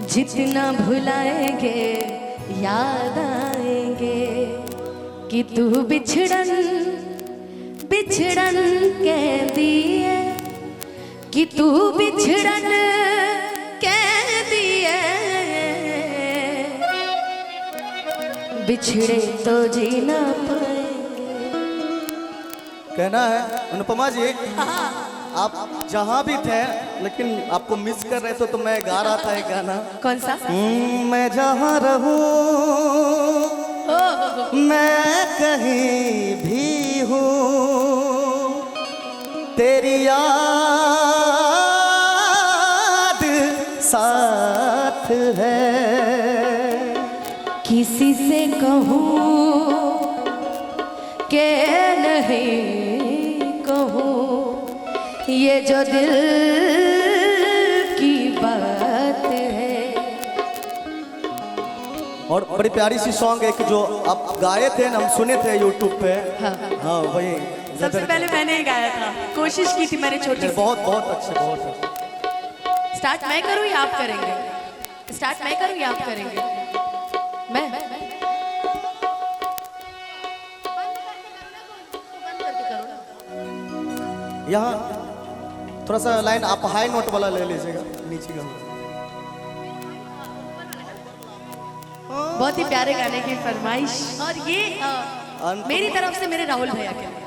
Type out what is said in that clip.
जितना भुलाएंगे याद आएंगे कि तू बिछड़न बिछड़न कह दिए कि तू बिछड़न कह दिए बिछड़े तो जीना पाएंगे। कहना है अनुपमा जी, आप जहाँ भी थे लेकिन आपको मिस कर रहे थे तो मैं गा रहा था एक गाना। कौन सा? मैं जहाँ रहूं मैं कहीं भी हूँ तेरी याद साथ है। किसी से कहूँ के नहीं कहूँ ये जो दिल की बात है। और बड़ी प्यारी सी सॉन्ग है कि जो आप गाए थे ना, हम सुने थे यूट्यूब पे। हाँ वही सबसे पहले मैंने ही गाया था, कोशिश की थी मैंने छोटी सी। बहुत बहुत अच्छे, बहुत अच्छे। स्टार्ट मैं करूँ या आप करेंगे? स्टार्ट मैं करूँ या आप करेंगे? मैं यहाँ थोड़ा सा लाइन आप हाई नोट वाला ले लीजिएगा नीचे का। बहुत ही प्यारे गाने की फरमाइश, और ये मेरी तरफ से मेरे राहुल भैया के लिए।